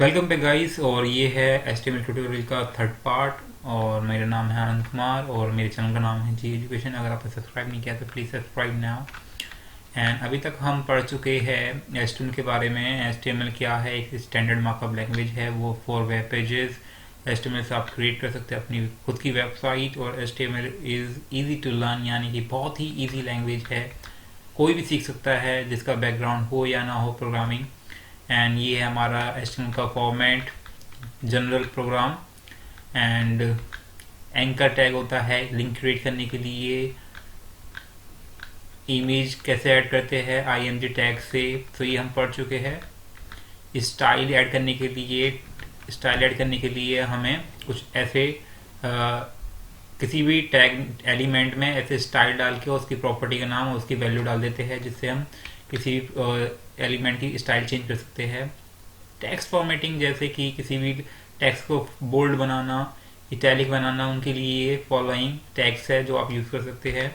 Welcome पे guys. और ये है HTML ट्यूटोरियल का थर्ड पार्ट। और मेरा नाम है आनंद कुमार और मेरे चैनल का नाम है जी एजुकेशन। अगर आपने सब्सक्राइब नहीं किया तो प्लीज़ सब्सक्राइब नाउ। एंड अभी तक हम पढ़ चुके हैं HTML के बारे में। HTML क्या है? एक स्टैंडर्ड मार्कअप लैंग्वेज है वो फॉर वेब पेजेस। HTML से आप क्रिएट कर सकते हैं अपनी खुद की वेबसाइट। और HTML is easy to learn, यानी कि बहुत ही ईजी लैंग्वेज है, कोई भी सीख सकता है जिसका बैकग्राउंड हो या ना हो प्रोग्रामिंग। एंड ये है हमारा HTML का format, general program. And anchor tag होता है लिंक क्रिएट करने के लिए। इमेज कैसे ऐड करते हैं IMG टैग से, तो ये हम पढ़ चुके हैं। स्टाइल ऐड करने के लिए हमें कुछ ऐसे किसी भी टैग एलिमेंट में ऐसे स्टाइल डाल के उसकी प्रॉपर्टी का नाम और उसकी वैल्यू डाल देते हैं, जिससे हम किसी एलिमेंट की स्टाइल चेंज कर सकते हैं। टेक्स्ट फॉर्मेटिंग, जैसे कि किसी भी टेक्स्ट को बोल्ड बनाना, इटैलिक बनाना, उनके लिए फॉलोइंग टैग्स है जो आप यूज़ कर सकते हैं।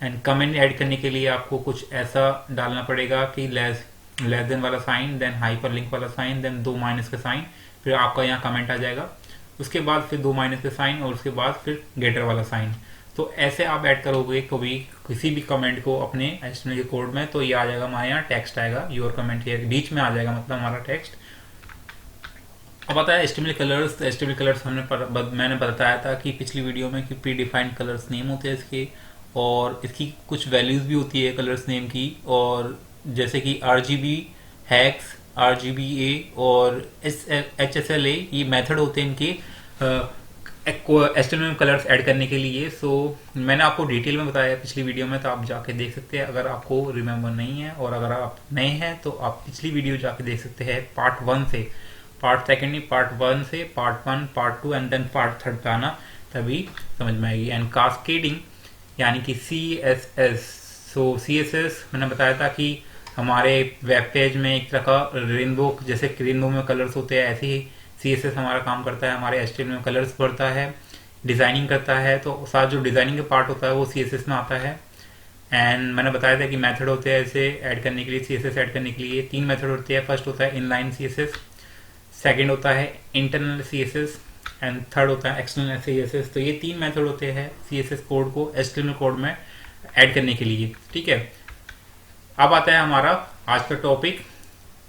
एंड कमेंट ऐड करने के लिए आपको कुछ ऐसा डालना पड़ेगा कि लेस देन वाला साइन, देन हाइपर लिंक वाला साइन, देन 2 माइनस का साइन, फिर आपका यहाँ कमेंट आ जाएगा। उसके बाद फिर 2 माइनस का साइन और उसके बाद फिर गेटर वाला साइन। तो ऐसे आप ऐड करोगे कभी किसी भी कमेंट को अपने HTML के कोड में, तो ये आ जाएगा हमारे यहाँ टेक्स्ट आएगा, योर कमेंट ये बीच में आ जाएगा, मतलब हमारा टेक्स्ट। अब आता है HTML कलर्स। तो HTML कलर्स मैंने बताया था कि पिछली वीडियो में कि प्री डिफाइंड कलर्स नेम होते हैं इसके, और इसकी कुछ वैल्यूज भी होती है कलर्स नेम की। और जैसे कि RGB, हैक्स, RGBA और HSLA, ये मेथड होते हैं इनके HTML कलर्स ऐड करने के लिए। सो मैंने आपको डिटेल में बताया पिछली वीडियो में, तो आप जाके देख सकते हैं अगर आपको रिमेम्बर नहीं है। और अगर आप नए हैं तो आप पिछली वीडियो जाके देख सकते हैं पार्ट 1 से, पार्ट सेकेंड नहीं, पार्ट 1 से part 1, part 2 and then part 3 पे आना, तभी समझ में आएगी। एंड कास्केडिंग यानी कि CSS। सो CSS मैंने बताया था कि हमारे वेब पेज में एक तरह का रेनबो, जैसे रेनबो में कलर्स होते हैं, ऐसे ही CSS हमारा काम करता है, हमारे HTML में कलर्स भरता है, डिज़ाइनिंग करता है। तो साथ जो डिज़ाइनिंग का पार्ट होता है वो CSS में आता है। एंड मैंने बताया था कि मेथड होते हैं ऐसे ऐड करने के लिए, CSS ऐड करने के लिए 3 मेथड होते हैं। फर्स्ट होता है इनलाइन CSS, सेकेंड होता है इंटरनल CSS एंड थर्ड होता है एक्सटर्नल CSS। तो ये 3 मेथड होते हैं CSS कोड को HTML कोड में ऐड करने के लिए, ठीक है। अब आता है हमारा आज का topic,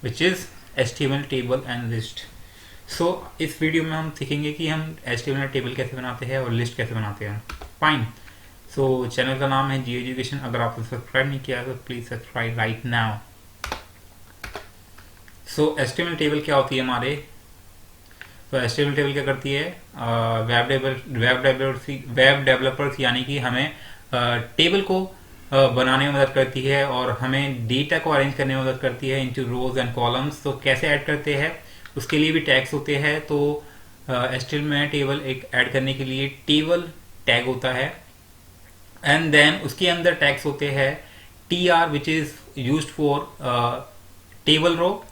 which is HTML table and list. So इस वीडियो में हम सीखेंगे कि हम HTML टेबल कैसे बनाते हैं और लिस्ट कैसे बनाते हैं। फाइन। सो चैनल का नाम है जी एजुकेशन। अगर आपने सब्सक्राइब नहीं किया तो please subscribe right now. So HTML table क्या होती है हमारे? तो HTML टेबल क्या करती है? वेब डेवलपर्स यानी कि हमें टेबल को बनाने में मदद करती है और हमें डेटा को अरेंज करने में मदद करती है इनटू रोज एंड कॉलम्स। तो कैसे ऐड करते हैं उसके लिए भी टैग्स होते हैं। तो HTML में टेबल एक ऐड करने के लिए टेबल टैग होता है, एंड देन उसके अंदर टैग्स होते हैं TR which is used for table row,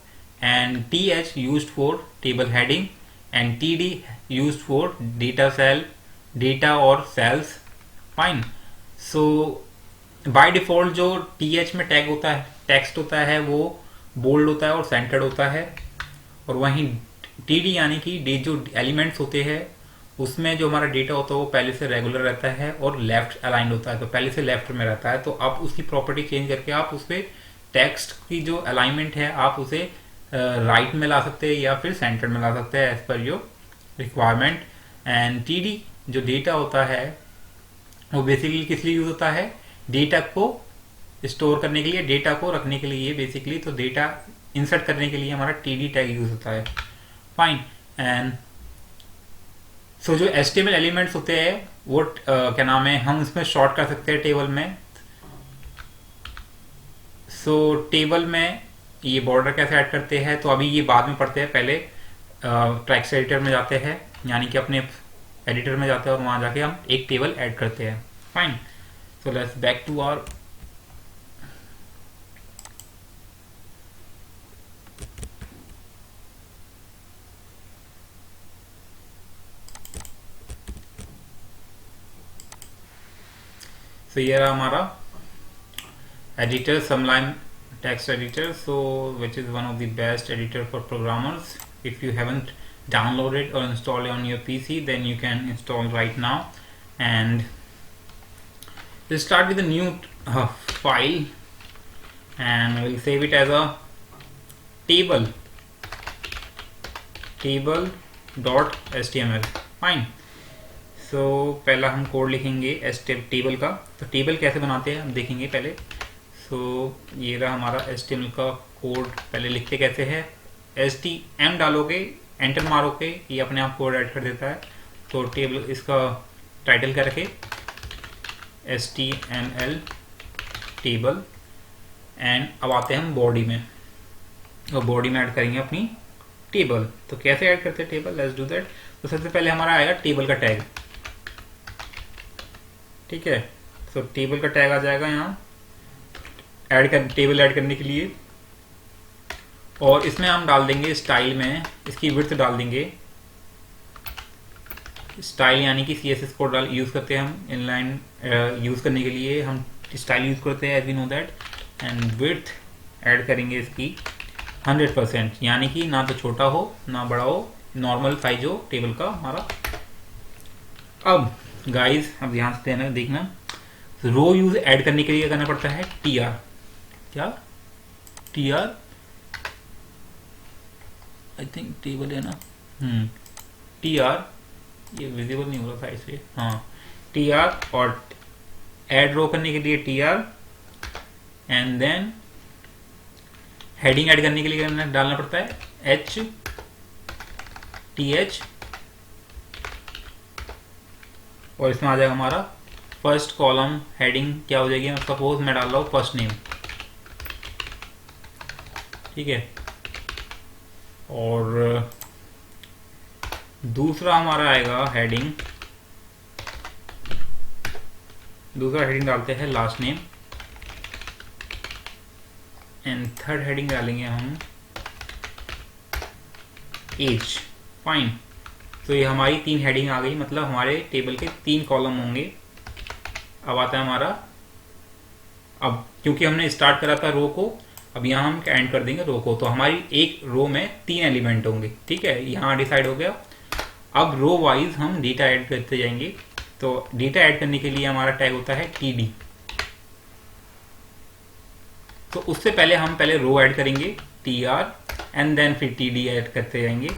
and TH used for table heading, and TD used for data cell, data और cells. Fine. So by default जो TH में tag होता है, टेक्स्ट होता है, वो बोल्ड होता है और सेंटर्ड होता है। और वहीं TD यानी कि जो एलिमेंट्स होते हैं उसमें जो हमारा डेटा होता है वो पहले से रेगुलर रहता है और लेफ्ट अलाइंड होता है, तो पहले से लेफ्ट में रहता है। तो आप उसकी प्रॉपर्टी चेंज करके आप उस पर टेक्स्ट की जो अलाइनमेंट है आप उसे राइट में ला सकते हैं या फिर सेंटर में ला सकते हैं as per your requirement. And TD जो डेटा होता है वो बेसिकली किस लिए यूज होता है? डेटा को स्टोर करने के लिए, डेटा को रखने के लिए बेसिकली। तो डेटा इंसर्ट करने के लिए हमारा TD टैग यूज होता है। फाइन। एंड सो जो HTML एलिमेंट्स होते हैं वो क्या नाम है, हम उसमें शॉर्ट कर सकते हैं टेबल में। सो टेबल में ये बॉर्डर कैसे ऐड करते हैं तो अभी ये बाद में पढ़ते हैं। पहले टेक्स्ट एडिटर में जाते हैं, यानी कि अपने एडिटर में जाते हैं और वहां जाके हम एक टेबल ऐड करते हैं। Fine. So let's back to our ये रहा हमारा editor, Sublime text editor, so which is one of the best editor for programmers. if you haven't downloaded or installed on your PC, then you can install right now. And we'll start with a new file, and we'll save it as a table.html. Fine. So पहला हम code लिखेंगे table का. तो table कैसे बनाते हैं हम देखेंगे पहले. सो ये रहा हमारा HTML का कोड. पहले लिखते कैसे है, HTML डालोगे, एंटर मारोगे, ये अपने आप कोड ऐड कर देता है. तो टेबल इसका टाइटल क्या रखे, HTML टेबल. एंड अब आते हैं हम बॉडी में, और बॉडी में ऐड करेंगे अपनी टेबल. तो कैसे ऐड करते हैं टेबल, लेट्स डू दैट. तो सबसे पहले हमारा आएगा टेबल का टैग. ठीक है, तो टेबल का टैग आ जाएगा यहाँ टेबल ऐड करने के लिए. और इसमें हम डाल देंगे स्टाइल में, इसकी विड्थ डाल देंगे. स्टाइल यानी कि CSS कोड यूज करते हैं हम इनलाइन यूज करने के लिए, हम स्टाइल यूज करते हैं, as we know that. And width add करेंगे इसकी 100%, यानी कि ना तो छोटा हो ना बड़ा हो, नॉर्मल साइज हो टेबल का हमारा. अब गाइस, अब ध्यान से देखना, रो यूज ऐड करने के लिए क्या करना पड़ता है, TR. क्या TR, आई थिंक टेबल है ना, TR, ये विजिबल नहीं हो रहा साइड से. हाँ, TR. और ऐड रो करने के लिए TR. And then heading add करने के लिए डालना पड़ता है HTH. और इसमें आ जाएगा हमारा फर्स्ट कॉलम. हेडिंग क्या हो जाएगी, सपोज मैं डाल रहा हूँ फर्स्ट नेम. ठीक है. और दूसरा हमारा आएगा हेडिंग. दूसरा हेडिंग डालते हैं last name. And third heading डालेंगे हम एज. फाइन. तो ये हमारी 3 हेडिंग आ गई, मतलब हमारे टेबल के 3 कॉलम होंगे. अब आता है हमारा, अब क्योंकि हमने स्टार्ट करा था रो को, अब यहाँ हम एंड कर देंगे रो को. तो हमारी एक रो में 3 एलिमेंट होंगे. ठीक है, यहाँ डिसाइड हो गया. अब रो वाइज हम डेटा ऐड करते जाएंगे. तो डेटा ऐड करने के लिए हमारा टैग होता है TD. तो उससे पहले हम रो ऐड करेंगे TR, एंड देन फिर TD ऐड करते जाएंगे.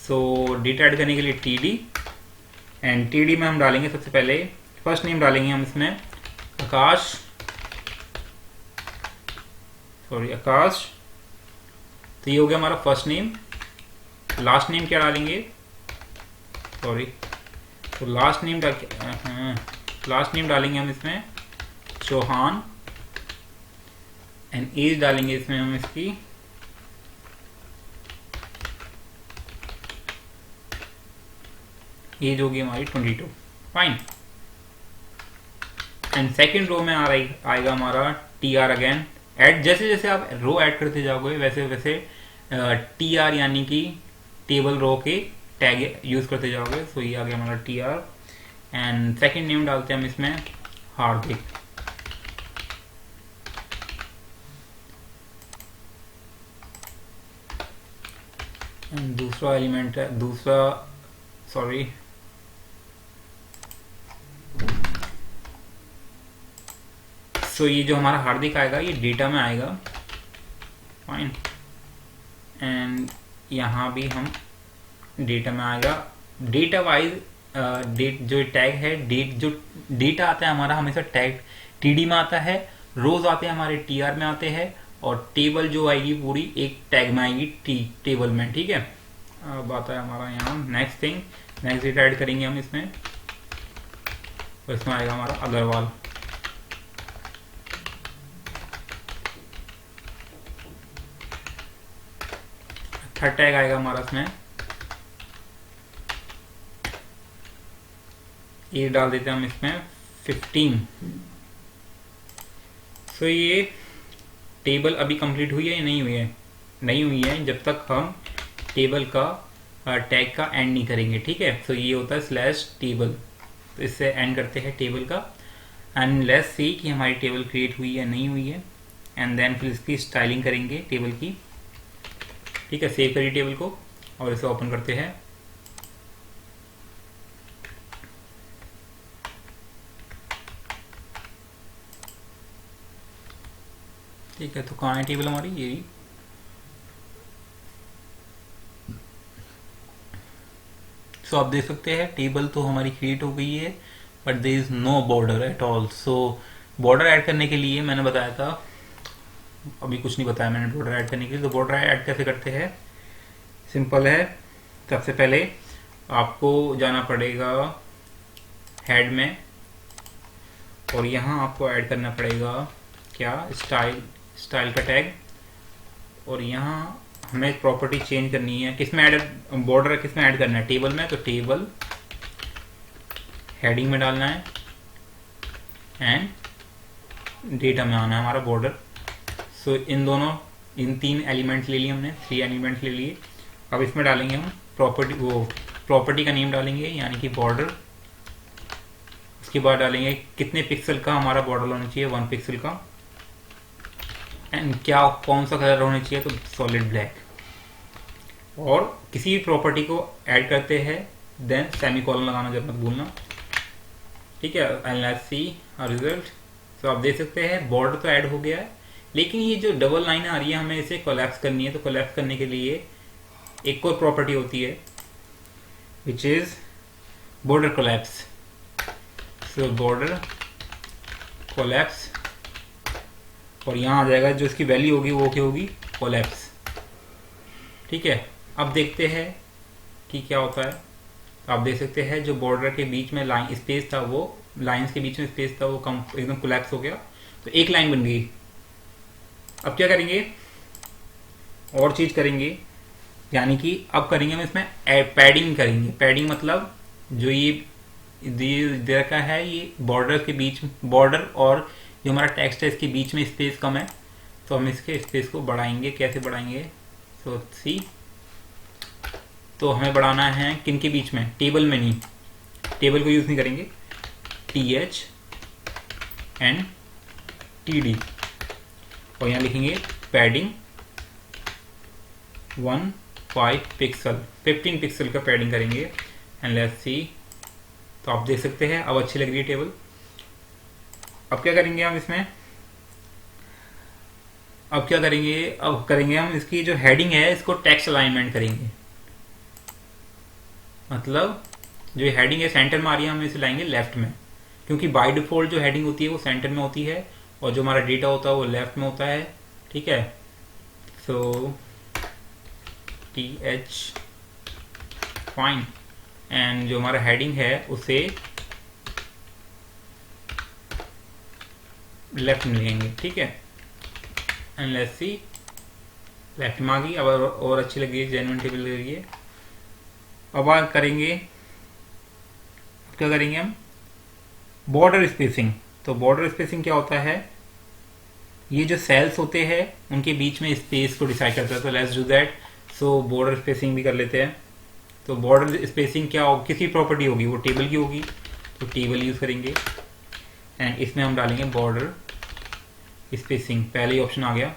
सो डेटा ऐड करने के लिए TD. एंड TD में हम डालेंगे सबसे पहले फर्स्ट नेम डालेंगे हम इसमें आकाश. तो ये हो गया हमारा फर्स्ट नेम. लास्ट नेम क्या डालेंगे, तो लास्ट नेम डालेंगे हम इसमें चौहान. एंड एज डालेंगे इसमें हम इसकी एज होगी हमारी 22. फाइन. एंड सेकेंड रो में आएगा हमारा TR अगेन. ऐड जैसे जैसे आप रो ऐड करते जाओगे वैसे वैसे TR यानी कि टेबल रो के टैग यूज करते जाओगे. सो ये आ गया हमारा TR. एंड सेकेंड नेम डालते हैं हम इसमें हार्दिक. एंड दूसरा एलिमेंट है, सो ये जो हमारा हार्दिक आएगा ये डेटा में आएगा. फाइन. एंड यहाँ भी हम डेटा में आएगा. डेटा वाइज डेट जो टैग है, जो डेटा आता है हमारा हमेशा टैग TD में आता है. रोज आते हैं हमारे TR में आते हैं. और टेबल जो आएगी पूरी एक टैग में आएगी टेबल में. ठीक है. अब आता है हमारा यहाँ नेक्स्ट डेटा ऐड करेंगे हम इसमें. और इसमें आएगा हमारा अग्रवाल. थर्ड टैग आएगा हमारा इसमें, ये डाल देते हैं हम इसमें 15. सो ये टेबल अभी कंप्लीट हुई है या नहीं हुई है, नहीं हुई है जब तक हम टेबल का टैग का एंड नहीं करेंगे. ठीक है. सो ये होता है /table. तो इससे एंड करते हैं टेबल का. एंड लेट्स सी कि हमारी टेबल क्रिएट हुई है नहीं हुई है. एंड देन फिर इसकी स्टाइलिंग करेंगे टेबल की. ठीक है. सेव करिए टेबल को. और इसे ओपन करते हैं। ठीक है, तो कहाँ है टेबल हमारी, ये सो आप देख सकते हैं टेबल तो हमारी क्रिएट हो गई है, but there is no border at all. So border add करने के लिए मैंने बताया था, अभी कुछ नहीं बताया मैंने बॉर्डर ऐड करने के लिए। तो बॉर्डर ऐड कैसे करते हैं, सिंपल है। सबसे पहले आपको जाना पड़ेगा हेड में, और यहाँ आपको ऐड करना पड़ेगा क्या, स्टाइल का टैग। और यहाँ हमें प्रॉपर्टी चेंज करनी है, किस में ऐड, बॉर्डर किस में ऐड करना है, टेबल में। तो टेबल हेडिंग में डालना है एंड डेटा में आना है हमारा बॉर्डर। सो इन 3 एलिमेंट्स ले लिए हमने, 3 एलिमेंट्स ले लिए। अब इसमें डालेंगे हम प्रॉपर्टी का नेम डालेंगे, यानी कि बॉर्डर। उसके बाद डालेंगे कितने पिक्सल का हमारा बॉर्डर होना चाहिए, 1 पिक्सल का। एंड कौन सा कलर होना चाहिए, तो सॉलिड ब्लैक। और किसी भी प्रॉपर्टी को ऐड करते हैं देन सेमीकोलन लगाना जब मत भूलना, ठीक है। And let's see result. तो आप देख सकते हैं बॉर्डर तो ऐड हो गया है, लेकिन ये जो डबल लाइन आ रही है हमें इसे कोलैप्स करनी है। तो कोलैप्स करने के लिए एक और प्रॉपर्टी होती है which is border collapse. So border collapse, और यहाँ आ जाएगा जो इसकी वैल्यू होगी वो क्या होगी, कोलैप्स, ठीक है। अब देखते हैं कि क्या होता है। आप देख सकते हैं जो बॉर्डर के बीच में लाइन स्पेस था, वो लाइंस के बीच में स्पेस था वो कम एकदम कोलैप्स हो गया, तो एक लाइन बन गई। अब क्या करेंगे, और चीज करेंगे, यानी कि अब करेंगे हम इसमें पैडिंग करेंगे। पैडिंग मतलब जो ये दे रखा है, ये बॉर्डर के बीच, बॉर्डर और जो हमारा टेक्स्ट है इसके बीच में स्पेस कम है, तो हम इसके स्पेस को बढ़ाएंगे। कैसे बढ़ाएंगे, तो सी, तो हमें बढ़ाना है किन के बीच में, टेबल में नहीं, टेबल को यूज नहीं करेंगे। TH एंड TD, और यहाँ लिखेंगे पैडिंग 15 पिक्सल का पैडिंग करेंगे। एंड लेट्स सी, तो आप देख सकते हैं अब अच्छी लग रही है टेबल। अब क्या करेंगे हम इसमें, अब करेंगे हम इसकी जो हेडिंग है इसको टेक्स्ट अलाइनमेंट करेंगे। मतलब जो हेडिंग है सेंटर में आ रही है, हम इसे लाएंगे लेफ्ट में, क्योंकि बाय डिफॉल्ट जो हेडिंग होती है वो सेंटर में होती है और जो हमारा डेटा होता है वो लेफ्ट में होता है, ठीक है। सो TH फाइन, एंड जो हमारा हेडिंग है उसे लेफ्ट में लेंगे, ठीक है। एंड लेट्स सी, लेफ्ट में आ गई। अब और अच्छी लग रही है, जेन्युइन टेबल लग रही है। अब क्या करेंगे हम, बॉर्डर स्पेसिंग। तो बॉर्डर स्पेसिंग क्या होता है, ये जो सेल्स होते हैं उनके बीच में स्पेस को डिसाइड करता है। तो let's do that. So border spacing भी कर लेते हैं। तो बॉर्डर स्पेसिंग क्या होगी, किसी प्रॉपर्टी होगी, वो टेबल की होगी, तो टेबल यूज करेंगे। एंड इसमें हम डालेंगे बॉर्डर स्पेसिंग, पहले ही ऑप्शन आ गया,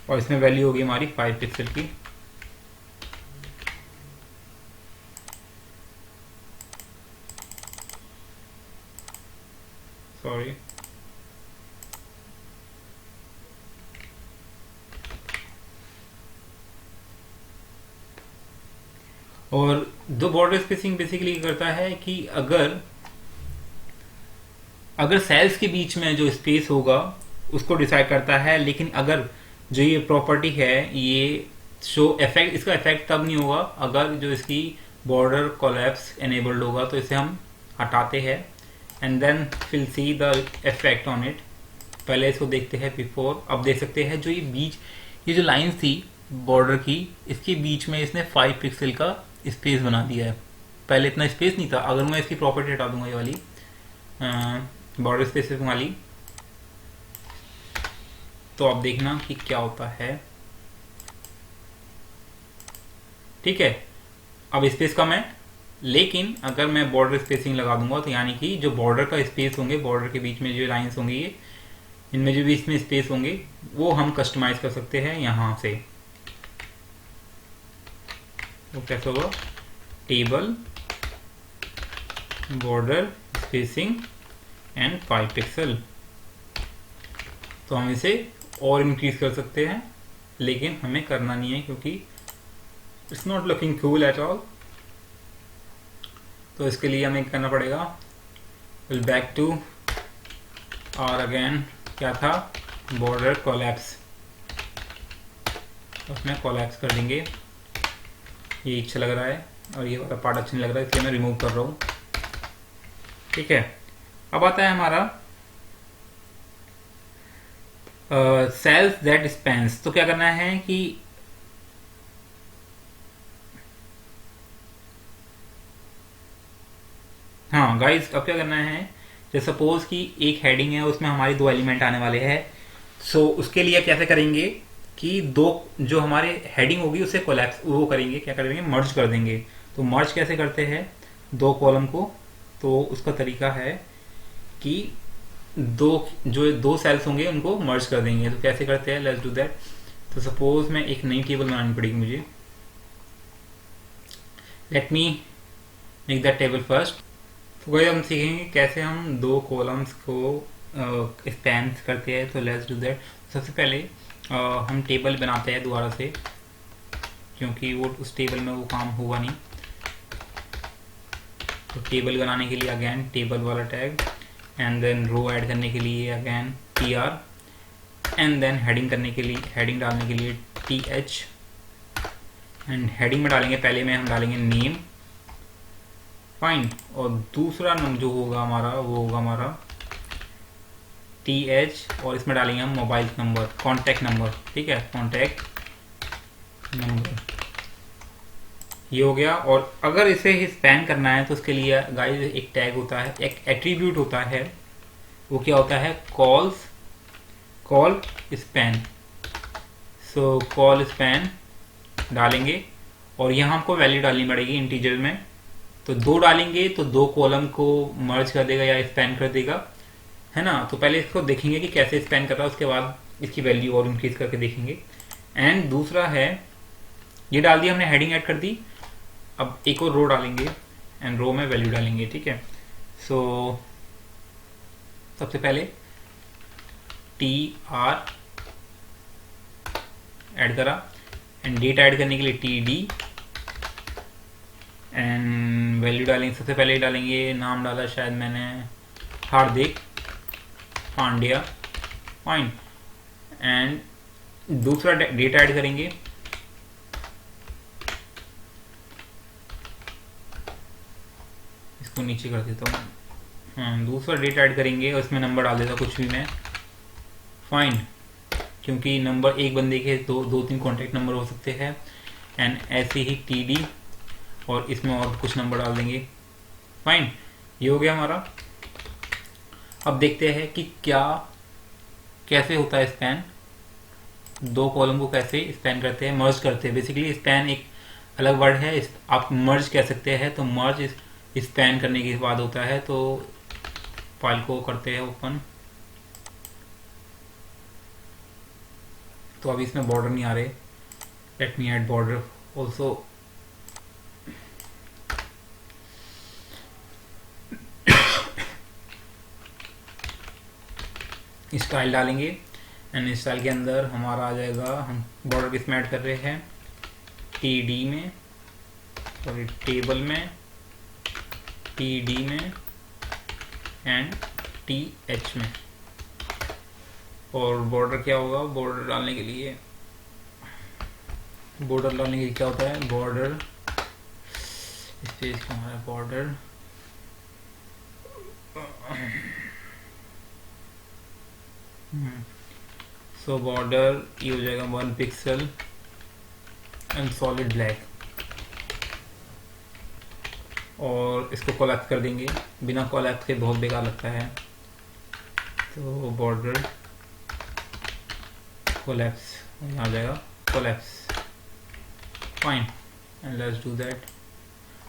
और इसमें वैल्यू होगी हमारी 5 पिक्सल की। सॉरी, और दो बॉर्डर स्पेसिंग बेसिकली करता है कि अगर सेल्स के बीच में जो स्पेस होगा उसको डिसाइड करता है, लेकिन अगर जो ये प्रॉपर्टी है ये शो इफेक्ट, इसका इफेक्ट तब नहीं होगा अगर जो इसकी बॉर्डर कोलैप्स एनेबल्ड होगा। तो इसे हम हटाते हैं and then will see the effect on it. पहले इसको देखते हैं बिफोर। अब देख सकते हैं जो ये जो लाइंस थी बॉर्डर की, इसके बीच में इसने 5 पिक्सल का स्पेस बना दिया है। पहले इतना स्पेस नहीं था। अगर मैं इसकी प्रॉपर्टी हटा दूंगा, ये वाली बॉर्डर स्पेस वाली, तो आप देखना कि क्या होता है, ठीक है। अब स्पेस कम है, लेकिन अगर मैं बॉर्डर स्पेसिंग लगा दूंगा तो यानी कि जो बॉर्डर का स्पेस होंगे, बॉर्डर के बीच में जो लाइंस होंगी इनमें जो भी इसमें स्पेस होंगे वो हम कस्टमाइज कर सकते हैं यहाँ से। वो कैसे होगा, table border spacing and 5 pixel. तो हम इसे और इंक्रीज कर सकते हैं, लेकिन हमें करना नहीं है क्योंकि it's not looking cool at all. तो इसके लिए हमें करना पड़ेगा, विल बैक टू और अगेन क्या था, बॉर्डर कोलैप्स, उसमें कोलैप्स कर देंगे। ये अच्छा लग रहा है और ये वाला पार्ट अच्छा नहीं लग रहा है, इसलिए मैं रिमूव कर रहा हूँ। ठीक है, अब आता है हमारा सेल्स दैट स्पैन्स। तो क्या करना है कि हाँ गाइस, अब क्या करना है, जैसे सपोज कि एक हेडिंग है उसमें हमारे 2 एलिमेंट आने वाले हैं। सो उसके लिए कैसे करेंगे कि 2 जो हमारे हेडिंग होगी उसे कोलैप्स वो करेंगे, क्या करेंगे, मर्ज कर देंगे। तो मर्ज कैसे करते हैं 2 कॉलम को, तो उसका तरीका है कि 2 सेल्स होंगे उनको मर्ज कर देंगे। तो कैसे करते हैं, लेट्स डू दैट। तो सपोज मैं एक नई टेबल बनानी पड़ेगी मुझे, let me make that table first. तो वही हम सीखेंगे कैसे हम 2 कॉलम्स को स्पैन करते हैं। तो लेट्स डू दैट। सबसे पहले हम टेबल बनाते हैं दोबारा से, क्योंकि वो उस टेबल में वो काम होगा नहीं। तो टेबल बनाने के लिए अगेन टेबल वाला tag, and then row add करने के लिए again tr, and then heading करने के लिए, हेडिंग डालने के लिए th, एंड हेडिंग में डालेंगे पहले में हम डालेंगे नेम, फाइन। और दूसरा जो होगा हमारा वो होगा हमारा th, और इसमें डालेंगे हम मोबाइल नंबर, कॉन्टैक्ट नंबर। ठीक है, कॉन्टैक्ट नंबर, ये हो गया। और अगर इसे स्पैन करना है तो उसके लिए गाइस एक टैग होता है, एक एट्रीब्यूट होता है, वो क्या होता है, कॉल स्पैन। सो कॉल स्पैन डालेंगे और यहाँ हमको वैल्यू डालनी पड़ेगी इंटीजर में। तो 2 डालेंगे तो 2 कॉलम को मर्ज कर देगा या स्पैन कर देगा, है ना। तो पहले इसको देखेंगे कि कैसे स्पैन कर रहा है, उसके बाद इसकी वैल्यू और इंक्रीज करके देखेंगे। एंड दूसरा है, ये डाल दिया हमने, हेडिंग ऐड कर दी। अब एक और रो डालेंगे एंड रो में वैल्यू डालेंगे। ठीक है, सो सबसे पहले tr ऐड करा, एंड डेटा ऐड करने के लिए td, एंड वैल्यू डालेंगे। सबसे पहले डालेंगे, नाम डाला शायद मैंने हार्दिक पांड्या, फाइन। एंड दूसरा डेटा ऐड करेंगे, इसको नीचे कर देता हूँ। दूसरा डेटा ऐड करेंगे और इसमें नंबर डाल देता कुछ भी मैं, फाइन, क्योंकि नंबर एक बंदे के 2-3 कॉन्टैक्ट नंबर हो सकते हैं। एंड ऐसे ही td, और इसमें और कुछ नंबर डाल देंगे, फाइन। ये हो गया हमारा। अब देखते हैं कि कैसे होता है स्पैन, 2 कॉलम को कैसे स्पैन करते हैं, मर्ज करते हैं। बेसिकली स्पैन एक अलग वर्ड है, आप मर्ज कह सकते हैं। तो मर्ज स्पैन करने के बाद होता है। तो फाइल को करते हैं ओपन। तो अभी इसमें बॉर्डर नहीं आ रहे, let me add border also. Style डालेंगे, एंड स्टाइल के अंदर हमारा आ जाएगा, हम बॉर्डर किसमें ऐड कर रहे हैं, td में, सॉरी टेबल में, td में एंड th में। और बॉर्डर क्या होगा, बॉर्डर डालने के लिए क्या होता है, बॉर्डर स्पेस हमारा बॉर्डर, सो बॉर्डर ये हो जाएगा 1 पिक्सल एंड सॉलिड ब्लैक। और इसको कोलैप्स कर देंगे, बिना कोलैप्स के बहुत बेकार लगता है। तो बॉर्डर कोलैप्स, यहाँ आ जाएगा collapse, fine, and let's do that.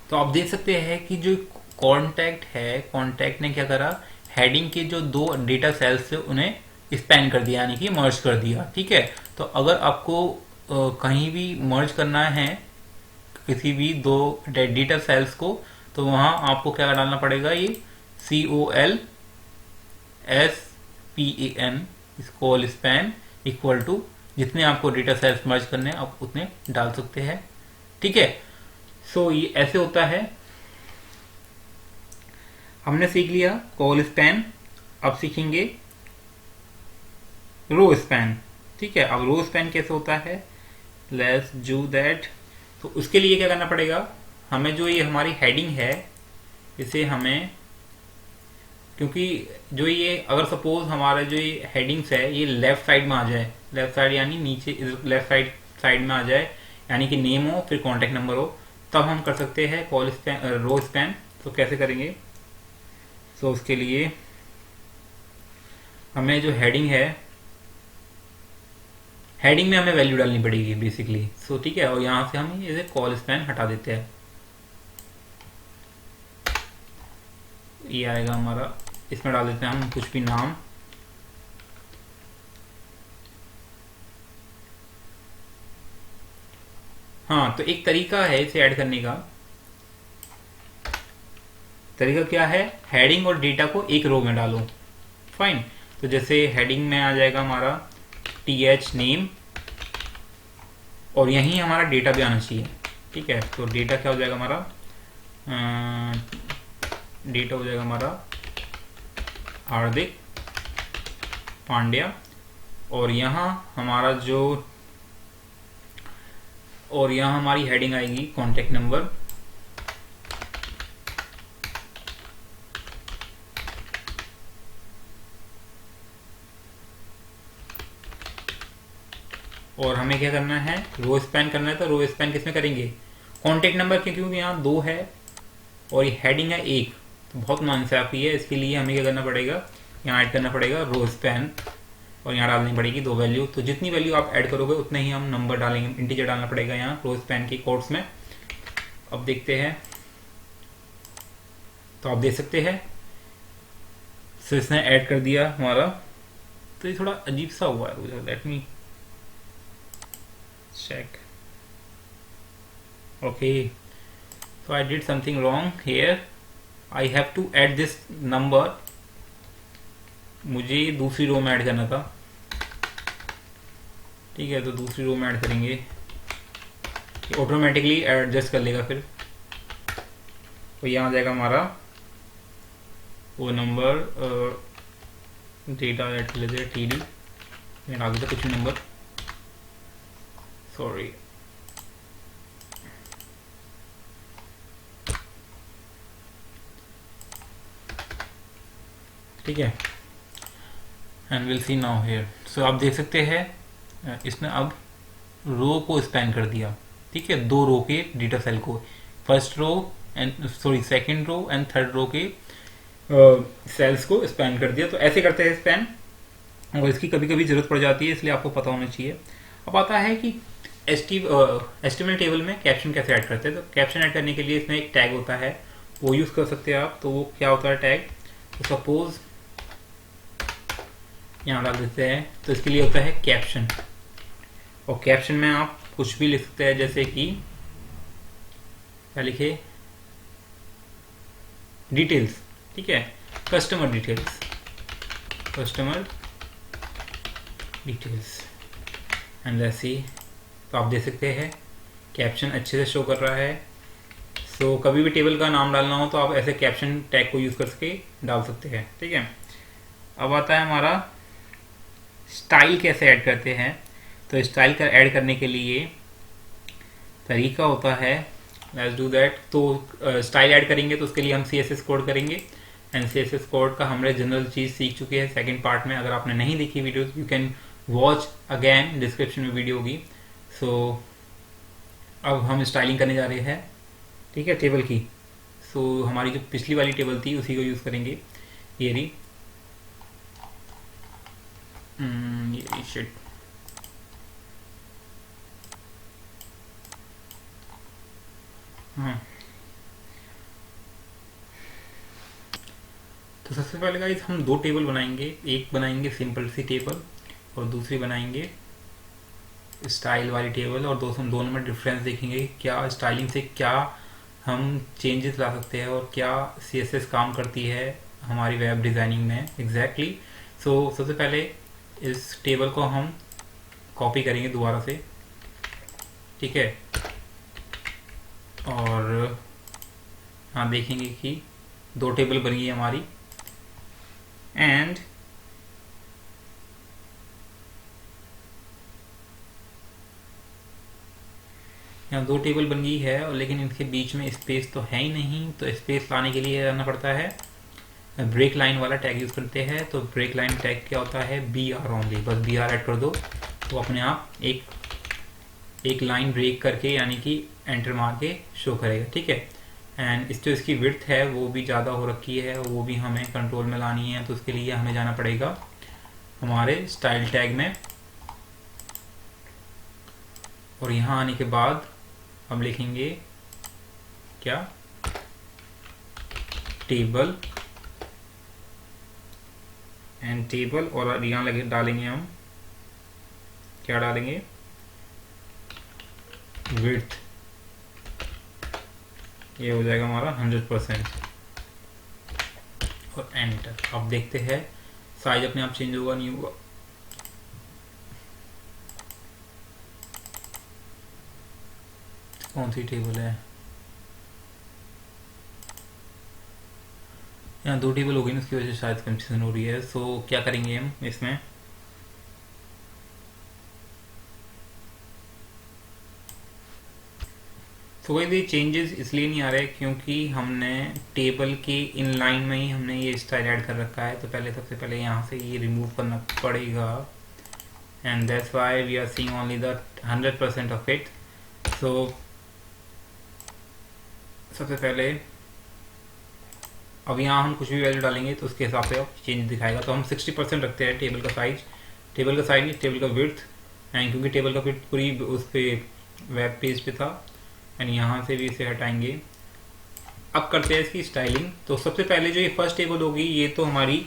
तो आप देख सकते हैं कि जो कॉन्टैक्ट है, कॉन्टैक्ट ने क्या करा, हेडिंग के जो 2 डेटा सेल्स थे उन्हें स्पैन कर दिया यानी कि मर्ज कर दिया। ठीक है, तो अगर आपको कहीं भी मर्ज करना है किसी भी दो डेटा सेल्स को, तो वहां आपको क्या डालना पड़ेगा, ये COLSPAN col span equal to जितने आपको डेटा सेल्स मर्ज करने हैं आप उतने डाल सकते हैं। ठीक है, सो ये ऐसे होता है। हमने सीख लिया कॉल स्पैन, अब सीखेंगे रो स्पैन। ठीक है, अब रो स्पैन कैसे होता है, लेट्स डू दैट। तो उसके लिए क्या करना पड़ेगा, हमें जो ये हमारी हेडिंग है इसे हमें, क्योंकि जो ये अगर सपोज हमारा जो ये हेडिंग्स है ये लेफ्ट साइड में आ जाए, लेफ्ट साइड यानी नीचे लेफ्ट साइड में आ जाए, यानी कि नेम हो फिर कॉन्टेक्ट नंबर हो, तब हम कर सकते हैं कॉल स्पैन रो स्पैन। तो कैसे करेंगे, तो उसके लिए हमें जो हेडिंग है, हेडिंग में हमें वैल्यू डालनी पड़ेगी बेसिकली। सो ठीक है, और यहां से हम इसे कॉल स्पैन हटा देते हैं। ये आएगा हमारा, इसमें डाल देते हैं हम कुछ भी नाम। हाँ, तो एक तरीका है इसे ऐड करने का। तरीका क्या है, हेडिंग और डेटा को एक रो में डालो। फाइन, तो जैसे हेडिंग में आ जाएगा हमारा TH नेम, और यहीं हमारा डेटा भी आना चाहिए। ठीक है, तो डेटा क्या हो जाएगा हमारा, डेटा हो जाएगा हमारा हार्दिक पांड्या, और यहाँ हमारा जो, और यहाँ हमारी हेडिंग आएगी कॉन्टेक्ट नंबर, और हमें क्या करना है, रो स्पैन करना है। तो रो स्पैन किसमें करेंगे, कॉन्टेक्ट नंबर के, क्योंकि यहाँ 2 है और ये हेडिंग है 1, तो बहुत नाइंसाफी है। इसके लिए हमें क्या करना पड़ेगा, यहाँ ऐड करना पड़ेगा रो स्पैन, और यहाँ डालनी पड़ेगी 2 वैल्यू। तो जितनी वैल्यू आप ऐड करोगे उतने ही हम नंबर डालेंगे, इंटीजर डालना पड़ेगा यहाँ रो स्पैन की कोड्स में। अब देखते हैं, तो आप देख सकते हैं, सो इसने ऐड कर दिया हमारा। तो ये थोड़ा अजीब सा हुआ है, let me check. Okay, so I did something wrong here. I have to add this number. मुझे दूसरी रो में ऐड करना था। ठीक है, तो दूसरी रो में ऐड करेंगे, ऑटोमेटिकली एडजस्ट कर लेगा फिर। तो यहाँ आ जाएगा हमारा वो नंबर, डेटा ऐड कर लेते हैं TD, मैं डाल देता कुछ भी नंबर, सॉरी। ठीक है, and will see now here. So आप देख सकते हैं इसने अब रो को स्पैन कर दिया। ठीक है, 2 रो के डेटा सेल को, first row and sorry second row and third row के सेल्स को स्पैन कर दिया। तो ऐसे करते हैं स्पैन, और इसकी कभी कभी जरूरत पड़ जाती है, इसलिए आपको पता होना चाहिए। अब आता है कि HTML टेबल में कैप्शन कैसे ऐड करते हैं। तो कैप्शन ऐड करने के लिए इसमें एक टैग होता है, वो यूज कर सकते हैं आप। तो वो क्या होता है टैग, तो सपोज यहाँ डाल देते हैं, तो इसके लिए होता है कैप्शन, और कैप्शन में आप कुछ भी लिख सकते हैं, जैसे कि क्या लिखे, डिटेल्स। ठीक है, customer details, customer details and let's see. तो आप देख सकते हैं कैप्शन अच्छे से शो कर रहा है। सो कभी भी टेबल का नाम डालना हो तो आप ऐसे कैप्शन टैग को यूज करके डाल सकते हैं। ठीक है, अब आता है हमारा स्टाइल कैसे ऐड करते हैं। तो स्टाइल का ऐड करने के लिए तरीका होता है, लेट्स डू दैट। तो स्टाइल ऐड करेंगे तो उसके लिए हम CSS कोड करेंगे, एंड CSS कोड का हमने जनरल चीज सीख चुके हैं सेकंड पार्ट में। अगर आपने नहीं देखी video, you can watch again, description में वीडियो होगी। सो अब हम स्टाइलिंग करने जा रहे हैं, ठीक है, टेबल की। सो हमारी जो पिछली वाली टेबल थी उसी को यूज करेंगे, ये रही, ये शिट, हाँ। तो सबसे पहले गाइस हम दो टेबल बनाएंगे, एक बनाएंगे सिंपल सी टेबल और दूसरी बनाएंगे स्टाइल वाली टेबल, और दोनों में डिफरेंस देखेंगे क्या स्टाइलिंग से क्या हम चेंजेस ला सकते हैं और क्या CSS काम करती है हमारी वेब डिज़ाइनिंग में एग्जैक्टली। सो सबसे पहले इस टेबल को हम कॉपी करेंगे दोबारा से, ठीक है, और हाँ देखेंगे कि दो टेबल बन गई हमारी। एंड यहाँ दो टेबल बन गई है, और लेकिन इनके बीच में स्पेस तो है ही नहीं, तो स्पेस लाने के लिए करना पड़ता है ब्रेक लाइन वाला टैग यूज़ करते हैं। तो ब्रेक लाइन टैग क्या होता है, BR ओनली, बस BR ऐड कर दो तो अपने आप एक लाइन ब्रेक करके यानी कि एंटर मार के शो करेगा, ठीक है। एंड इस जो इसकी विड्थ है वो भी ज़्यादा हो रखी है, वो भी हमें कंट्रोल में लानी है, तो उसके लिए हमें जाना पड़ेगा हमारे स्टाइल टैग में, और यहाँ आने के बाद हम लिखेंगे क्या, टेबल एंड टेबल, और यहाँ लगे डालेंगे हम क्या डालेंगे, विड्थ, ये हो जाएगा हमारा 100%, और एंटर। अब देखते हैं साइज अपने आप चेंज होगा नहीं होगा। कौन सी टेबल है, यहाँ दो टेबल हो गई ना, उसकी वजह से शायद कंफ्यूजन हो रही है। सो क्या करेंगे हम इसमें, तो ये चेंजेस इसलिए नहीं आ रहे क्योंकि हमने टेबल के इन लाइन में ही हमने ये स्टाइल ऐड कर रखा है, तो सबसे पहले यहाँ से ये रिमूव करना पड़ेगा, and that's why we are seeing only the 100% of it. So सबसे पहले अब यहाँ हम कुछ भी वैल्यू डालेंगे तो उसके हिसाब से चेंज दिखाएगा। तो हम 60% रखते हैं टेबल का साइज नहीं, टेबल का विड्थ, एंड क्योंकि टेबल का विड्थ पूरी उस पर वेब पेज पे था, एंड यहाँ से भी इसे हटाएंगे। अब करते हैं इसकी स्टाइलिंग। तो सबसे पहले जो ये फर्स्ट टेबल होगी ये तो हमारी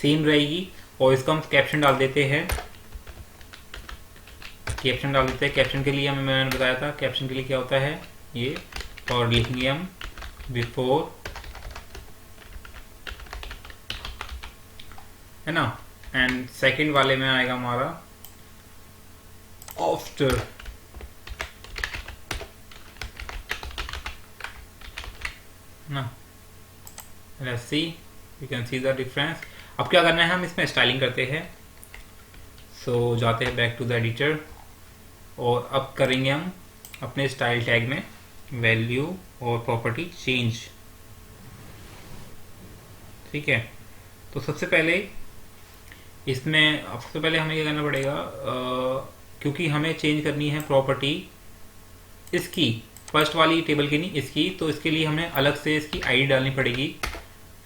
सेम रहेगी, और इसका हम कैप्शन डाल देते हैं। कैप्शन के लिए हमें मैंने बताया था कैप्शन के लिए क्या होता है ये, और लिखेंगे हम बिफोर, है ना, एंड सेकंड वाले में आएगा हमारा आफ्टर, ना। Let's see, you can see the difference. अब क्या करना है, हम इसमें स्टाइलिंग करते हैं। सो जाते हैं बैक टू द एडिटर, और अब करेंगे हम अपने स्टाइल टैग में वैल्यू और प्रॉपर्टी चेंज, ठीक है। तो सबसे पहले हमें क्या करना पड़ेगा, क्योंकि हमें चेंज करनी है प्रॉपर्टी इसकी, फर्स्ट वाली टेबल की नहीं, इसकी, तो इसके लिए हमें अलग से इसकी आईडी डालनी पड़ेगी,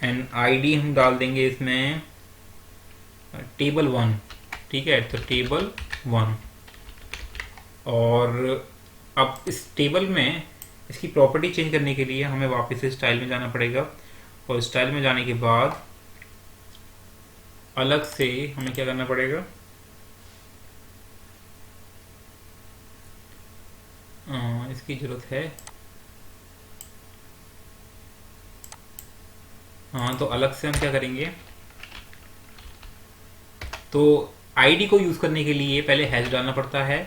एंड आईडी हम डाल देंगे इसमें टेबल 1, ठीक है। तो टेबल 1, और अब इस टेबल में इसकी प्रॉपर्टी चेंज करने के लिए हमें वापस से स्टाइल में जाना पड़ेगा, और स्टाइल में जाने के बाद अलग से हमें क्या करना पड़ेगा, इसकी जरूरत है, हाँ, तो अलग से हम क्या करेंगे, तो आईडी को यूज करने के लिए पहले हैश डालना पड़ता है,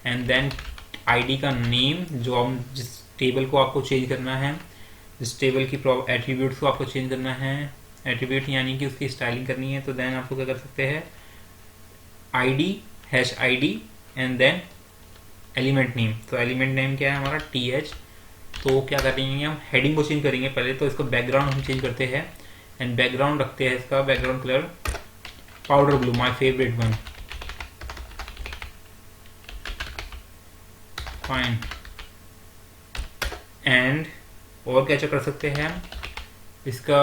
एंड देन आईडी का नेम, जो हम जिस टेबल को आपको चेंज करना है, जिस टेबल की एट्रीब्यूट्स को आपको चेंज करना है, एट्रीब्यूट यानी कि उसकी स्टाइलिंग करनी है, तो देन आपको क्या कर सकते हैं, ID hash ID and then element name. तो एलिमेंट नेम क्या है हमारा, TH। तो क्या करेंगे हम, हेडिंग को चेंज करेंगे पहले, तो इसको बैकग्राउंड हम चेंज करते हैं, एंड बैकग्राउंड रखते हैं इसका background colour powder blue, my favourite one, fine. And और क्या कर सकते हैं हम, इसका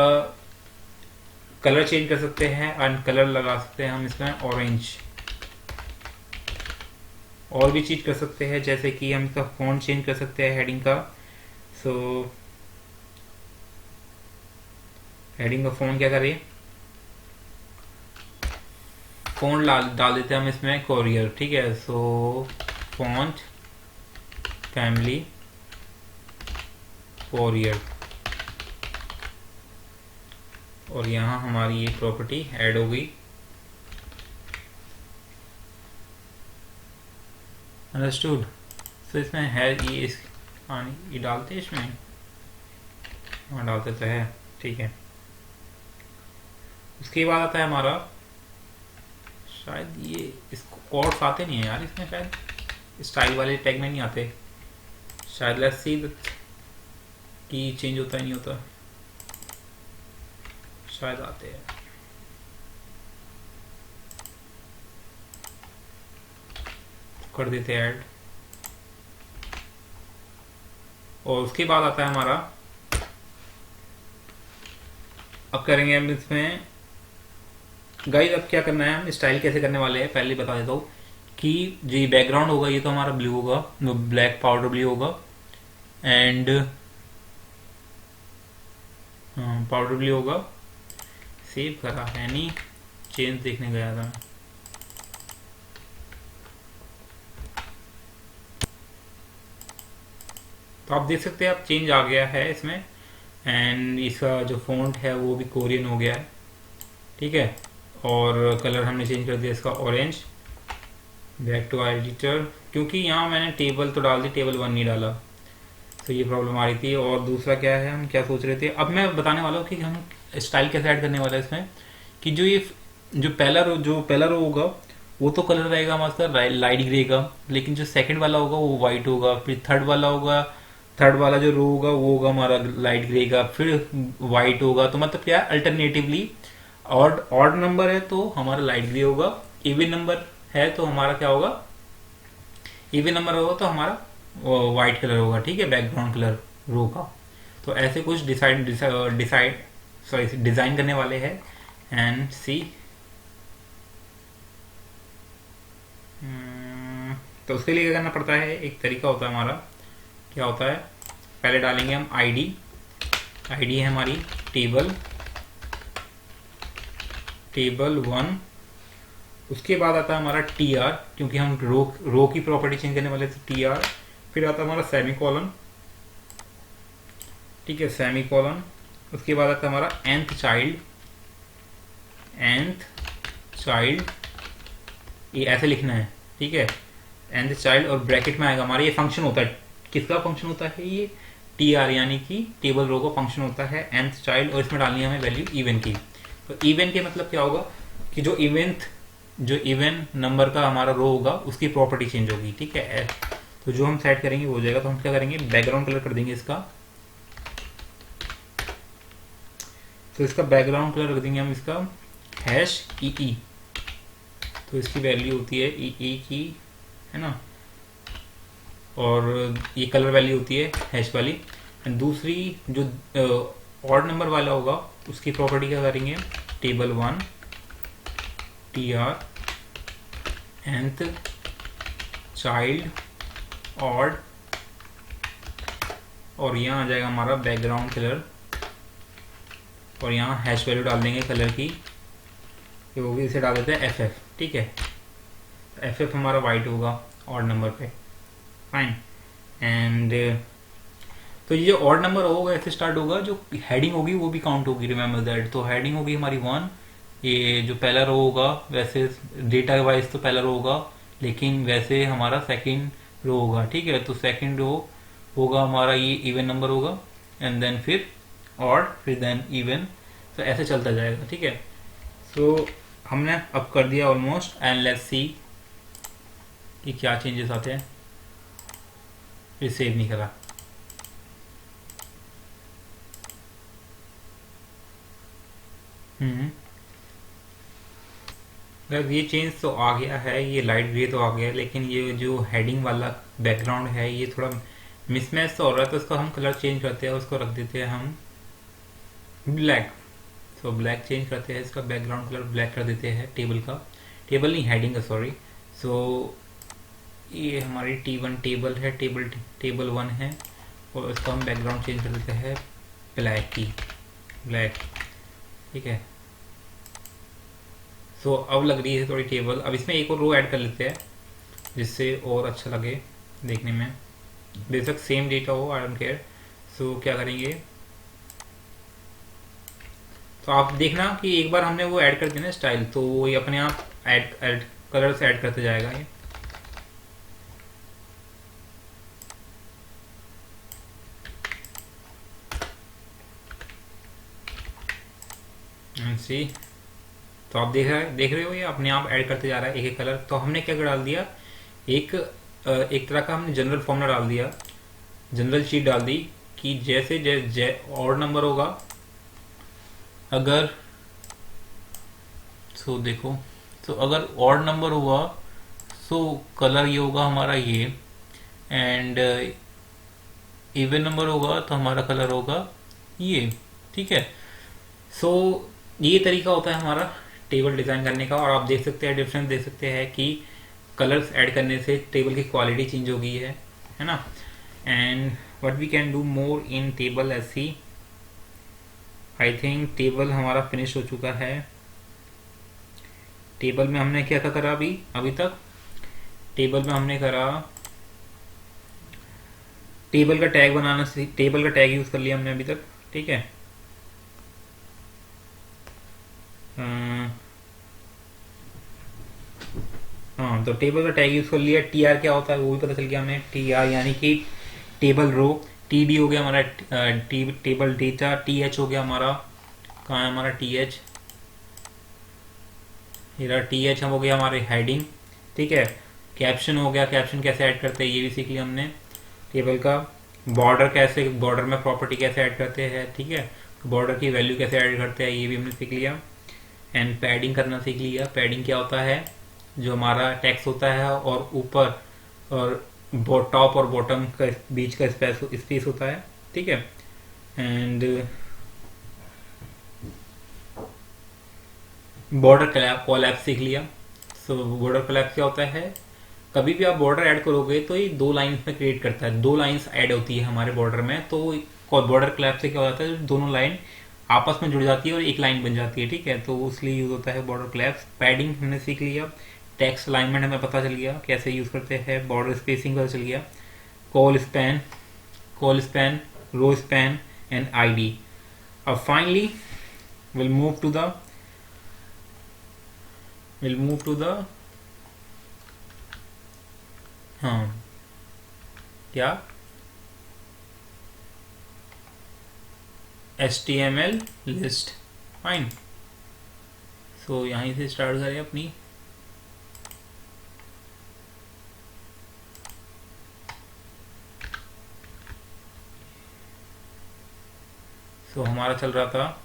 कलर चेंज कर सकते हैं, एंड कलर लगा सकते हैं हम इसमें ऑरेंज। और भी चीज कर सकते हैं, जैसे कि हम इसका फॉन्ट चेंज कर सकते हैं हेडिंग का। सो हेडिंग का फॉन्ट क्या करें, फ़ॉन्ट डाल देते हैं हम इसमें कोरियर, ठीक है। सो फ़ॉन्ट फैमिली कोरियर, और यहाँ हमारी ये प्रॉपर्टी ऐड हो गई। अंडरस्टूड। तो इसमें है ये डालते हैं इसमें, हाँ डालते तो है, ठीक है। उसके बाद आता है हमारा, शायद ये इसको कोड्स आते नहीं है यार इसमें, शायद स्टाइल वाले टैग में नहीं आते शायद। लेट्स सी कि चेंज होता है नहीं होता, शायद आते हैं। कर देते हैं ऐड। और उसके बाद आता है हमारा, अब करेंगे हम इसमें गाइस, अब क्या करना है, हम स्टाइल कैसे करने वाले हैं पहले बता देता हूँ कि जो बैकग्राउंड होगा ये तो हमारा ब्लू होगा, ब्लैक पाउडर ब्लू होगा, एंड पाउडर ब्लू होगा। सेव करा है नहीं, चेंज देखने गया था। तो आप देख सकते हैं आप चेंज आ गया है इसमें, एंड इसका जो फॉन्ट है वो भी कोरियन हो गया है, ठीक है। और कलर हमने चेंज कर दिया इसका ऑरेंज। बैक टू एडिटर, क्योंकि यहाँ मैंने टेबल तो डाल दी, टेबल 1 नहीं डाला, तो ये प्रॉब्लम आ रही थी। और दूसरा क्या है, हम क्या सोच रहे थे, अब मैं बताने वाला हूँ कि हम स्टाइल कैसे ऐड करने वाला है इसमें। कि जो पहला रो होगा वो तो कलर रहेगा हमारा लाइट ग्रे का, लेकिन जो सेकंड वाला होगा वो वाइट होगा। फिर थर्ड वाला जो रो होगा वो होगा हमारा लाइट ग्रे का, फिर वाइट होगा। तो मतलब क्या, अल्टरनेटिवली ऑड नंबर है तो हमारा लाइट ग्रे होगा, इवन नंबर है तो हमारा क्या होगा, इवन नंबर होगा तो हमारा वाइट कलर होगा, ठीक है, बैकग्राउंड कलर रो का। तो ऐसे कुछ डिजाइन करने वाले हैं। एंड सी, तो उसके लिए क्या करना पड़ता है, एक तरीका होता है हमारा, क्या होता है, पहले डालेंगे हम आईडी है हमारी टेबल 1। उसके बाद आता है हमारा टीआर, क्योंकि हम रो की प्रॉपर्टी चेंज करने वाले थे, टीआर। फिर आता है हमारा सेमीकोलन, ठीक है, सेमीकोलन। उसके बाद आता है हमारा nth चाइल्ड, ये ऐसे लिखना है, ठीक है, nth चाइल्ड, और ब्रैकेट में आएगा हमारा, ये फंक्शन होता है, किसका फंक्शन होता है, ये टीआर यानी कि टेबल रो का फंक्शन होता है, nth चाइल्ड। और इसमें डालनी है हमें वैल्यू इवन की। तो इवन के मतलब क्या होगा कि जो इवन नंबर का हमारा रो होगा उसकी प्रॉपर्टी चेंज होगी, ठीक है। तो जो हम सेट करेंगे वो हो जाएगा। तो हम क्या करेंगे, बैकग्राउंड कलर कर देंगे इसका। तो इसका बैकग्राउंड कलर रख देंगे हम इसका #EE। तो इसकी वैल्यू होती है EE की, है ना, और ये कलर वैल्यू होती है हैश वाली। एंड दूसरी जो ऑड नंबर वाला होगा उसकी प्रॉपर्टी क्या करेंगे, table 1 TR nth child odd, और यहाँ आ जाएगा हमारा बैकग्राउंड कलर, और यहाँ हैश वैल्यू डाल देंगे कलर की, वो भी इसे डाल देते हैं FF, ठीक है। FF हमारा वाइट होगा ऑड नंबर पे, फाइन। एंड तो ये जो ऑड नंबर होगा ऐसे स्टार्ट होगा, जो हेडिंग होगी वो भी काउंट होगी, रिमेंबर दैट। तो हेडिंग होगी हमारी 1, ये जो पहला रो होगा, वैसे डेटा वाइज तो पहला रो होगा, लेकिन वैसे हमारा सेकंड रो होगा, ठीक है। तो सेकंड रो होगा हमारा, ये इवन नंबर होगा, एंड देन फिर ऑड, फिर देन इवन, तो ऐसे चलता जाएगा, ठीक है। सो हमने अब कर दिया ऑलमोस्ट, एंड लेट्स सी कि क्या चेंजेस आते हैं। फिर सेव नहीं करा, ये चेंज तो आ गया है, ये लाइट ग्रे तो आ गया है, लेकिन ये जो हेडिंग वाला बैकग्राउंड है ये थोड़ा मिसमैच तो हो रहा है। तो इसको हम कलर चेंज करते हैं, उसको रख देते हैं हम ब्लैक। तो ब्लैक चेंज करते हैं, इसका बैकग्राउंड कलर ब्लैक कर देते हैं, टेबल नहीं हेडिंग का, सॉरी। सो ये हमारी T1 टेबल है, टेबल 1 है, और इसका हम बैकग्राउंड चेंज कर देते हैं ब्लैक, ठीक है। सो अब लग रही है थोड़ी टेबल। अब इसमें एक और रो ऐड कर लेते हैं जिससे और अच्छा लगे देखने में, बेशक सेम डेटा हो, आई डोंट केयर। सो क्या करेंगे, तो आप देखना कि एक बार हमने वो ऐड कर दिया ना स्टाइल, तो वो ये अपने आप ऐड कलर्स ऐड करते जाएगा ये। सी, तो आप देख रहे हो ये अपने आप ऐड करते जा रहा है एक एक कलर। तो हमने क्या डाल दिया, एक एक तरह का हमने जनरल फॉर्मूला डाल दिया, जनरल शीट डाल दी कि जैसे जैसे और नंबर होगा, अगर सो देखो, तो अगर ऑड नंबर हुआ सो कलर ये होगा हमारा ये, एंड इवन नंबर होगा तो हमारा कलर होगा ये। ठीक है, सो ये तरीका होता है हमारा टेबल डिज़ाइन करने का। और आप देख सकते हैं, डिफरेंस देख सकते हैं कि कलर्स ऐड करने से टेबल की क्वालिटी चेंज हो गई है ना। And what we can do more in table ऐसी, आई थिंक टेबल हमारा फिनिश हो चुका है। टेबल में हमने क्या क्या करा अभी तक, टेबल में हमने करा टेबल का टैग बनाना, टेबल का टैग यूज कर लिया हमने अभी तक। ठीक है, हाँ, तो टेबल का टैग यूज कर लिया। टी आर क्या होता है वो भी पता चल गया हमें, टी आर यानी कि टेबल रो। टी डी हो गया हमारा टेबल डेटा। टी एच हो गया हमारा, कहाँ है हमारा टी एच, ये टी एच हो गया हमारे हेडिंग। ठीक है, कैप्शन हो गया, कैप्शन कैसे ऐड करते हैं ये भी सीख लिया हमने टेबल का। बॉर्डर कैसे, बॉर्डर में प्रॉपर्टी कैसे ऐड करते हैं, ठीक है, बॉर्डर की वैल्यू कैसे ऐड करते हैं ये भी हमने सीख लिया। एंड पैडिंग करना सीख लिया। पैडिंग क्या होता है, जो हमारा टेक्स्ट होता है और ऊपर और टॉप और बॉटम का बीच का स्पेस होता है। ठीक है, एंड बॉर्डर कोलैप्स सीख लिया। सो बॉर्डर कोलैप्स क्या होता है, कभी भी आप बॉर्डर ऐड करोगे तो ये दो लाइंस में क्रिएट करता है, दो लाइंस ऐड होती है हमारे बॉर्डर में। तो बॉर्डर कोलैप्स से क्या हो जाता है, दोनों लाइन आपस में जुड़ जाती है और एक लाइन बन जाती है। ठीक है, तो उसलिए यूज होता है बॉर्डर कोलैप्स। पैडिंग हमने सीख लिया। टेक्स्ट अलाइनमेंट हमें पता चल गया कैसे यूज करते हैं। बॉर्डर स्पेसिंग पता चल गया। Col span, row span and ID. अब finally we'll move to the हाँ क्या HTML लिस्ट। फाइन, सो यहीं से स्टार्ट करें अपनी। सो हमारा चल रहा था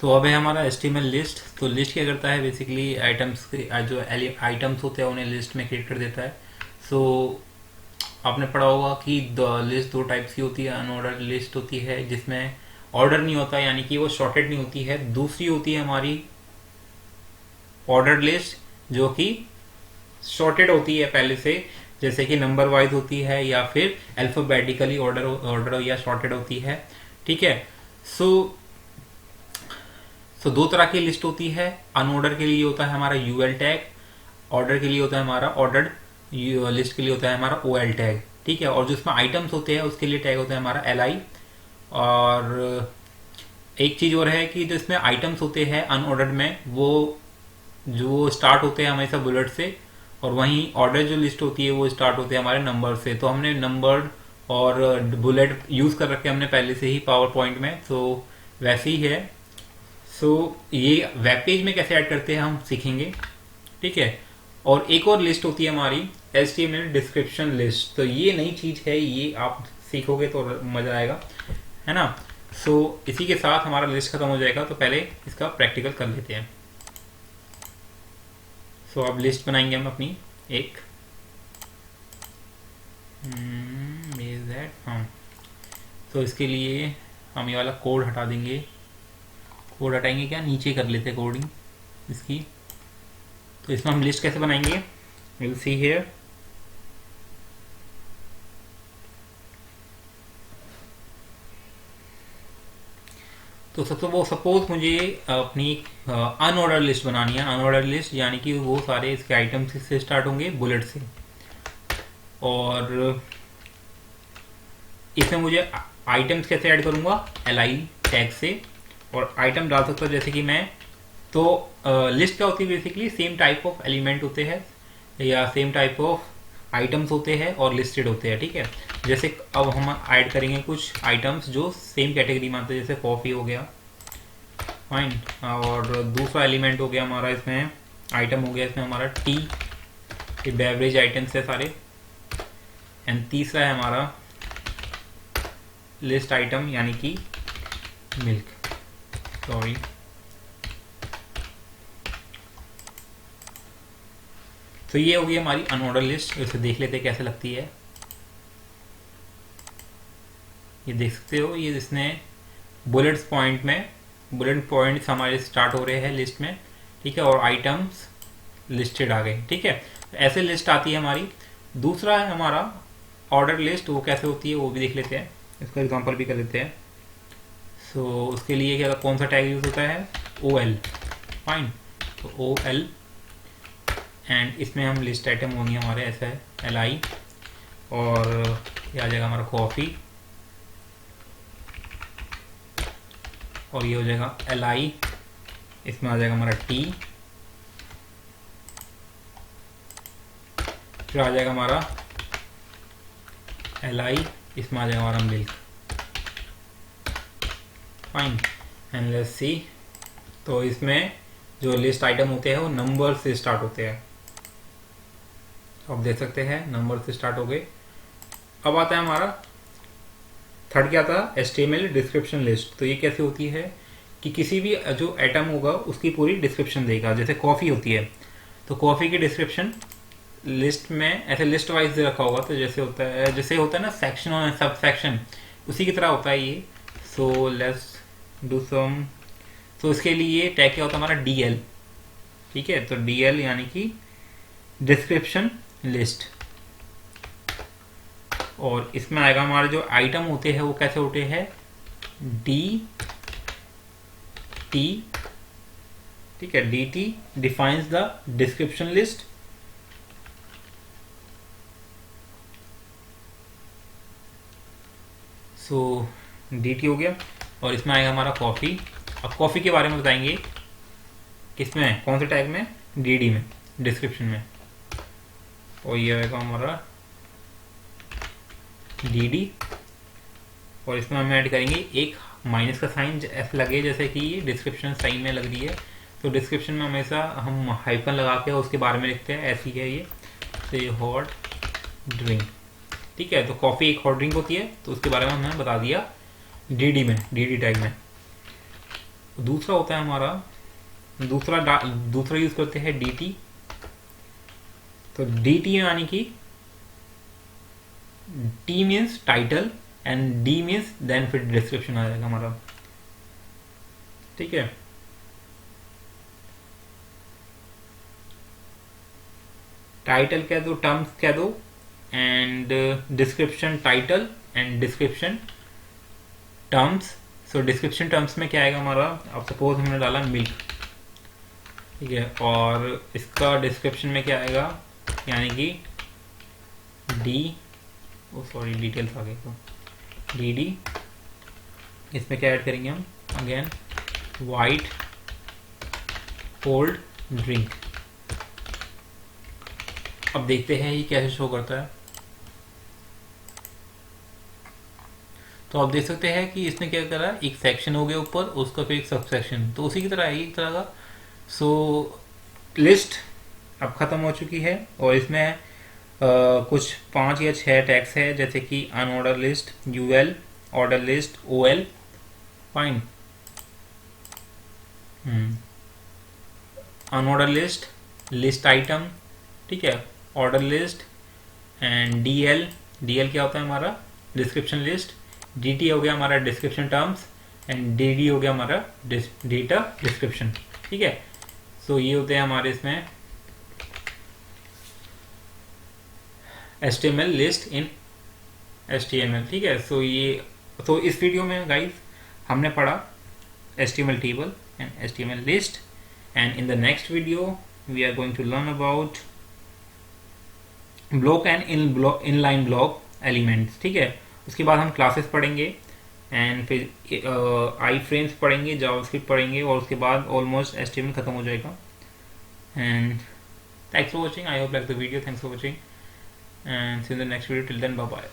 तो अब है हमारा HTML लिस्ट। तो लिस्ट क्या करता है, बेसिकली आइटम्स के जो आइटम्स होते हैं उन्हें लिस्ट में क्रिएट कर देता है। सो आपने पढ़ा होगा कि लिस्ट दो टाइप्स की होती है। अनऑर्डर लिस्ट होती है जिसमें ऑर्डर नहीं होता, यानी कि वो शॉर्टेड नहीं होती है। दूसरी होती है हमारी ऑर्डर्ड लिस्ट, जो कि शॉर्टेड होती है पहले से, जैसे कि नंबर वाइज होती है या फिर अल्फाबेटिकली ऑर्डर या शॉर्टेड होती है। ठीक है, सो दो तरह की लिस्ट होती है। अनऑर्डर के लिए होता है हमारा यूएल टैग, ऑर्डर के लिए होता है हमारा ऑर्डर्ड, लिस्ट के लिए होता है हमारा ओएल टैग। ठीक है, और जो इसमें आइटम्स होते हैं उसके लिए टैग होता है हमारा एलआई। और एक चीज और है कि जो इसमें आइटम्स होते हैं अनऑर्डर्ड में, वो जो स्टार्ट होते हैं हमेशा बुलेट से, और वहीं ऑर्डर जो लिस्ट होती है वो स्टार्ट होते हैं हमारे नंबर से। तो हमने नंबर और बुलेट यूज कर रखे हमने पहले से ही पावर पॉइंट में, तो वैसे ही है। सो ये वेब पेज में कैसे ऐड करते हैं हम सीखेंगे। ठीक है, और एक और लिस्ट होती है हमारी HTML डिस्क्रिप्शन लिस्ट। तो ये नई चीज है, ये आप सीखोगे तो मजा आएगा, है ना। सो इसी के साथ हमारा लिस्ट खत्म हो जाएगा, तो पहले इसका प्रैक्टिकल कर लेते हैं। सो अब लिस्ट बनाएंगे हम अपनी एक, हाँ, तो इसके लिए हम ये वाला कोड हटा देंगे। कोड हटाएंगे, क्या नीचे कर लेते हैं कोडिंग इसकी। तो इसमें हम लिस्ट कैसे बनाएंगे, विल सी हियर। तो सपोज मुझे अपनी अनऑर्डर लिस्ट बनानी है। अनऑर्डर लिस्ट यानी कि वो सारे इसके आइटम्स से स्टार्ट होंगे बुलेट से, और इसमें मुझे आइटम्स कैसे ऐड करूंगा, li टैग से। और आइटम डाल सकता हूँ जैसे कि मैं, तो लिस्ट क्या होती है basically, same type of element होते हैं या सेम टाइप ऑफ आइटम्स होते हैं और लिस्टेड होते हैं, ठीक है। जैसे अब हम ऐड करेंगे कुछ आइटम्स जो सेम कैटेगरी में आते हैं, जैसे कॉफ़ी हो गया, फाइन। और दूसरा एलिमेंट हो गया हमारा इसमें, आइटम हो गया इसमें हमारा टी, ये बेवरेज आइटम्स है सारे। एंड तीसरा है हमारा लिस्ट आइटम यानी कि मिल्क, सॉरी। तो ये होगी हमारी अनऑर्डर लिस्ट। इसे देख लेते हैं कैसे लगती है। ये देख सकते हो, ये इसने बुलेट्स पॉइंट में, बुलेट पॉइंट्स हमारे स्टार्ट हो रहे हैं लिस्ट में, ठीक है, और आइटम्स लिस्टेड आ गए, ठीक है। ऐसे लिस्ट आती है हमारी। दूसरा है हमारा ऑर्डर लिस्ट, वो कैसे होती है वो भी देख लेते हैं, इसका एग्जांपल भी कर लेते हैं। सो उसके लिए क्या, कौन सा टैग यूज होता है, OL, फाइन। तो OL, एंड इसमें हम लिस्ट आइटम होंगे हमारे, ऐसा है LI, और ये आ जाएगा हमारा कॉफ़ी, और ये हो जाएगा LI, इसमें आ जाएगा हमारा टी, फिर आ जाएगा हमारा LI, इसमें आ जाएगा हमारा milk, fine. And let's see. तो इसमें जो लिस्ट आइटम होते हैं वो नंबर से स्टार्ट होते हैं, आप देख सकते हैं नंबर से स्टार्ट हो गए। अब आता है हमारा थर्ड, क्या था, HTML डिस्क्रिप्शन लिस्ट। तो ये कैसे होती है कि किसी भी जो आइटम होगा उसकी पूरी डिस्क्रिप्शन देगा। जैसे कॉफ़ी होती है तो कॉफ़ी की डिस्क्रिप्शन लिस्ट में ऐसे लिस्ट वाइज रखा होगा, तो जैसे होता है ना सेक्शन और सब सेक्शन, उसी की तरह होता है ये। So let's do some. तो इसके लिए टैग क्या होता है हमारा, DL, ठीक है। तो DL यानी कि डिस्क्रिप्शन लिस्ट, और इसमें आएगा हमारे जो आइटम होते हैं वो कैसे होते हैं, DT, ठीक है। DT defines the description list, so DT हो गया। और इसमें आएगा हमारा कॉफ़ी। अब कॉफ़ी के बारे में बताएंगे, किसमें, कौन से टैग में, DD में, डिस्क्रिप्शन में। और ये आएगा हमारा DD, और इसमें हम ऐड करेंगे एक माइनस का साइन ऐसे लगे जैसे कि ये डिस्क्रिप्शन साइन में लग रही है। तो डिस्क्रिप्शन में हमेशा हम हाइफन लगा के उसके बारे में लिखते हैं, ऐसी है ये, तो हॉट ड्रिंक, ठीक है। तो कॉफ़ी एक हॉट ड्रिंक होती है, तो उसके बारे में हमने बता दिया DD में, DD टैग में। दूसरा होता है हमारा, दूसरा यूज करते हैं DT। तो DT यानी कि T means title and D means then फिर डिस्क्रिप्शन आ जाएगा हमारा, ठीक है। टाइटल कह दो, टर्म्स कह दो, and description title and description terms. So description terms में क्या आएगा हमारा, अब सपोज हमने डाला मिल्क, ठीक है, और इसका डिस्क्रिप्शन में क्या आएगा, यानी कि डिटेल्स आ गए, तो DD, इसमें क्या ऐड करेंगे हम, अगेन वाइट कोल्ड ड्रिंक। अब देखते हैं ये कैसे शो करता है। तो आप देख सकते हैं कि इसने क्या करा, एक सेक्शन हो गया ऊपर, उसका फिर एक सब सेक्शन, तो उसी की तरह है एक तरह का। सो लिस्ट अब खत्म हो चुकी है, और इसमें कुछ 5 या 6 टैग्स है, जैसे कि unordered list, UL, order list, OL, fine. Unordered list, list item, ठीक है, ऑर्डर लिस्ट, एंड DL क्या होता है हमारा, डिस्क्रिप्शन लिस्ट। DT हो गया हमारा डिस्क्रिप्शन टर्म्स, एंड डी हो गया हमारा डेटा डिस्क्रिप्शन। ठीक है, सो ये होते हैं हमारे इसमें HTML लिस्ट इन HTML। ठीक है, सो इस वीडियो में गाइस हमने पढ़ा HTML table and HTML list, and in the next video we are going to learn about block and inline block elements. ठीक है, उसके बाद हम क्लासेस पढ़ेंगे एंड फिर आई फ्रेम्स पढ़ेंगे, जावास्क्रिप्ट पढ़ेंगे, और उसके बाद ऑलमोस्ट HTML खत्म हो जाएगा। And thanks for watching, I hope like the video, thanks for watching and see you in the next video, till then bye bye.